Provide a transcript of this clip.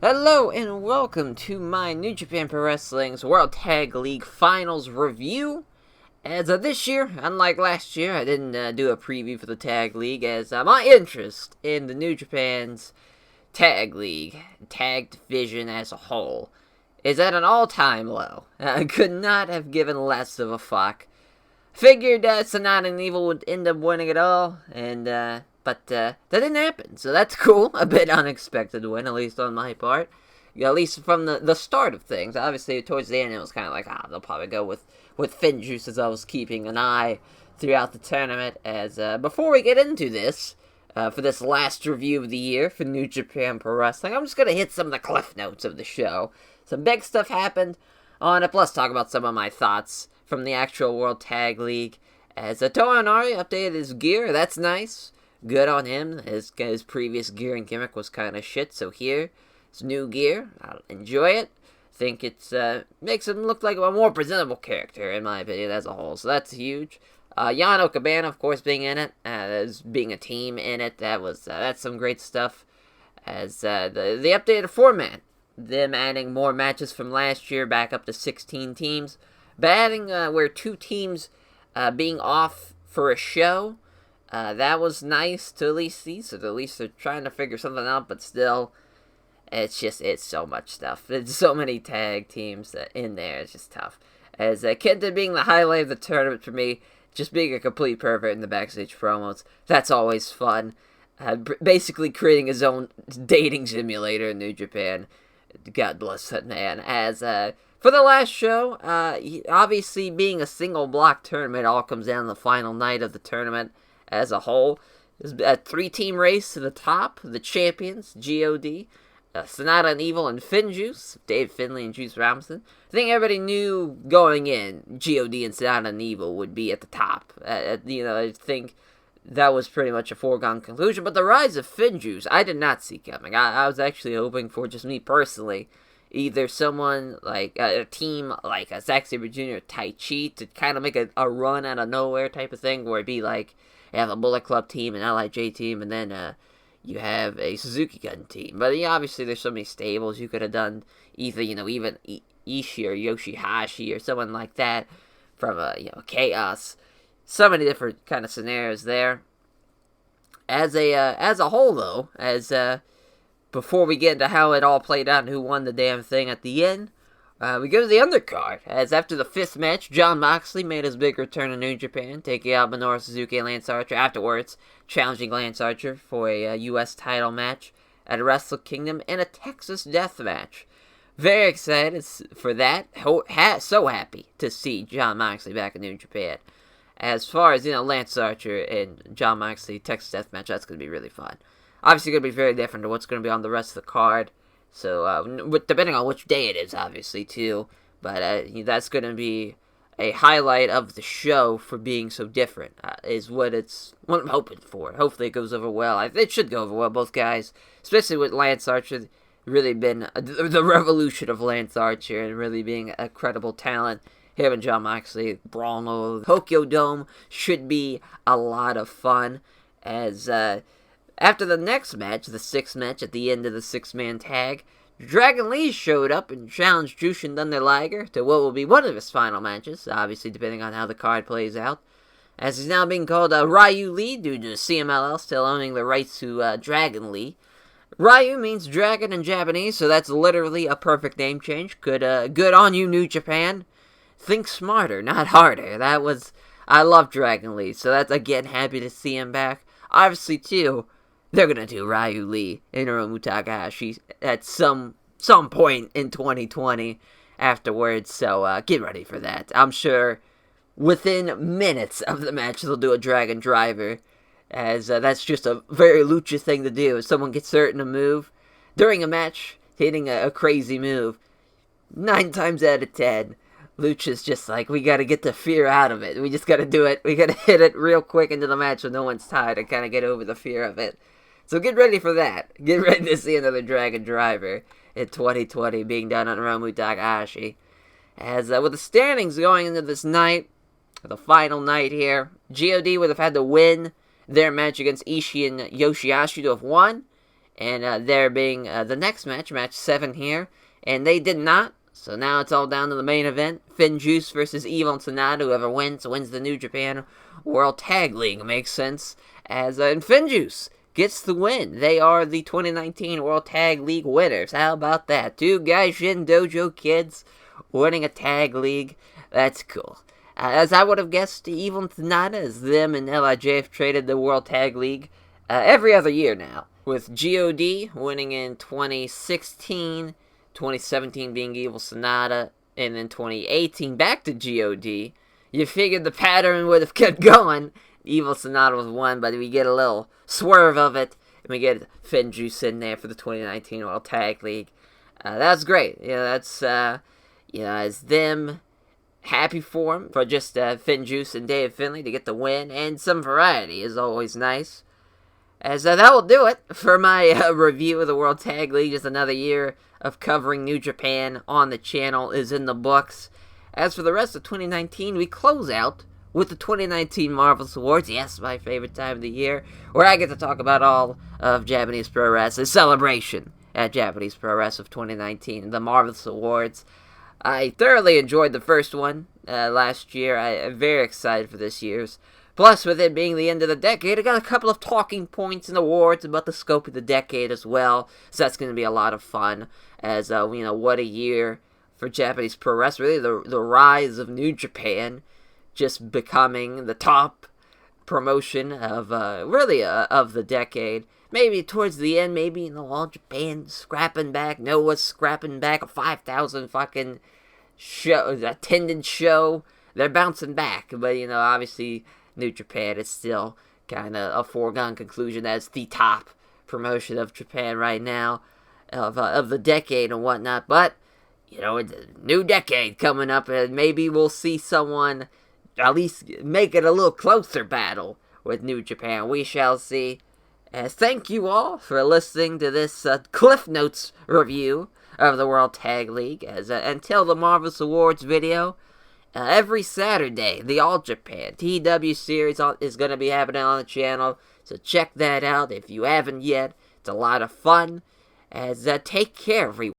Hello and welcome to my New Japan Pro Wrestling's World Tag League Finals review. As of this year, unlike last year, I didn't do a preview for the Tag League, as my interest in the New Japan's Tag League, Tag Division as a whole, is at an all-time low. I could not have given less of a fuck. Figured Sonata and Evil would end up winning it all, but that didn't happen, so that's cool. A bit unexpected win, at least on my part. At least from the start of things. Obviously, towards the end, it was kind of like, they'll probably go with Finjuice, as I was keeping an eye throughout the tournament. As before we get into this, for this last review of the year for New Japan Pro Wrestling, I'm just going to hit some of the cliff notes of the show. Some big stuff happened on it, plus talk about some of my thoughts from the actual World Tag League. As Toa Henare updated his gear, that's nice. Good on him. His previous gear and gimmick was kind of shit, so here, his new gear, I'll enjoy it. Think it's makes him look like a more presentable character, in my opinion, as a whole, so that's huge. Yano Cabana, of course, being in it, as being a team in it, that's some great stuff. As the updated format, them adding more matches from last year back up to 16 teams, but adding where two teams being off for a show, that was nice to at least see, so at least they're trying to figure something out, but still, it's so much stuff. There's so many tag teams in there, it's just tough. As Kenta being the highlight of the tournament for me, just being a complete pervert in the backstage promos, that's always fun. Basically creating his own dating simulator in New Japan. God bless that man. As for the last show, obviously being a single block tournament, all comes down to the final night of the tournament as a whole. There's a 3-team race to the top. The champions, GOD, Sonata and Evil, and Finjuice, Dave Finlay and Juice Robinson. I think everybody knew going in, GOD and Sonata and Evil would be at the top. I think that was pretty much a foregone conclusion. But the rise of Finjuice, I did not see coming. I was actually hoping for, just me personally, either someone like a team like a Zack Sabre Jr. Tai Chi to kind of make a run out of nowhere type of thing, where it'd be like you have a Bullet Club team, an LIJ team, and then you have a Suzuki Gun team. But obviously there's so many stables you could have done, either even Ishii or Yoshihashi or someone like that from Chaos. So many different kind of scenarios there. As a whole, though, before we get into how it all played out and who won the damn thing at the end, we go to the undercard, as after the 5th match, Jon Moxley made his big return to New Japan, taking out Minoru Suzuki and Lance Archer, afterwards challenging Lance Archer for a U.S. title match at Wrestle Kingdom in a Texas death match. Very excited for that. So happy to see Jon Moxley back in New Japan. As far as, Lance Archer and Jon Moxley Texas death match, that's going to be really fun. Obviously going to be very different to what's going to be on the rest of the card. So, depending on which day it is, obviously, too. But that's going to be a highlight of the show for being so different, is what I'm hoping for. Hopefully it goes over well. It should go over well, both guys. Especially with Lance Archer, really been the revolution of Lance Archer, and really being a credible talent. Him and Jon Moxley brawling over the Tokyo Dome should be a lot of fun, as after the next match, the 6th match at the end of the 6-man tag, Dragon Lee showed up and challenged Jushin Thunder Liger to what will be one of his final matches, obviously depending on how the card plays out, as he's now being called Ryu Lee due to CMLL still owning the rights to Dragon Lee. Ryu means dragon in Japanese, so that's literally a perfect name change. Good on you, New Japan. Think smarter, not harder. I love Dragon Lee, so that's, again, happy to see him back. Obviously, too, they're going to do Ryu Lee and Hiromu Takahashi at some point in 2020 afterwards, so get ready for that. I'm sure within minutes of the match they'll do a Dragon Driver, as that's just a very lucha thing to do. If someone gets hurt in a move during a match, hitting a crazy move, 9 times out of 10, Lucha's just like, we gotta get the fear out of it. We just gotta do it. We gotta hit it real quick into the match when no one's tired and kind of get over the fear of it. So get ready for that. Get ready to see another Dragon Driver in 2020 being done on Hiromu Takahashi. As with the standings going into this night, the final night here, GOD would have had to win their match against Ishii and Yoshihashi to have won, and there being the next match, match 7 here, and they did not. So now it's all down to the main event. FinJuice versus Evil and Sonata. Whoever wins the New Japan World Tag League. Makes sense. And FinJuice gets the win. They are the 2019 World Tag League winners. How about that? Two Gaijin Dojo kids winning a tag league. That's cool. As I would have guessed, Evil and Sonata, as them and LIJ have traded the World Tag League every other year now. With GOD winning in 2016, 2017 being Evil Sonata, and then 2018 back to GOD. You figured the pattern would have kept going. Evil Sonata was one, but we get a little swerve of it, and we get FinJuice in there for the 2019 World Tag League. That's great. That's as them. Happy for him, for just FinJuice and Dave Finlay to get the win, and some variety is always nice. As that will do it for my review of the World Tag League. Just another year of covering New Japan on the channel is in the books. As for the rest of 2019, we close out with the 2019 Marvelous Awards. Yes, my favorite time of the year, where I get to talk about all of Japanese Pro Wrestling, celebration at Japanese Pro Wrestling of 2019, the Marvelous Awards. I thoroughly enjoyed the first one last year. I'm very excited for this year's. Plus, with it being the end of the decade, I got a couple of talking points and awards about the scope of the decade as well. So that's going to be a lot of fun. As, what a year for Japanese pro wrestling. Really, the rise of New Japan just becoming the top promotion of, of the decade. Maybe towards the end, maybe, all Japan scrapping back. Noah's scrapping back a 5,000 fucking attendance show. They're bouncing back. But, obviously, New Japan is still kind of a foregone conclusion as the top promotion of Japan right now, of the decade and whatnot. But, it's a new decade coming up, and maybe we'll see someone at least make it a little closer battle with New Japan. We shall see. Thank you all for listening to this Cliff Notes review of the World Tag League. Until the Marvelous Awards video, every Saturday, the All Japan TW series is going to be happening on the channel. So check that out if you haven't yet. It's a lot of fun. Take care, everyone.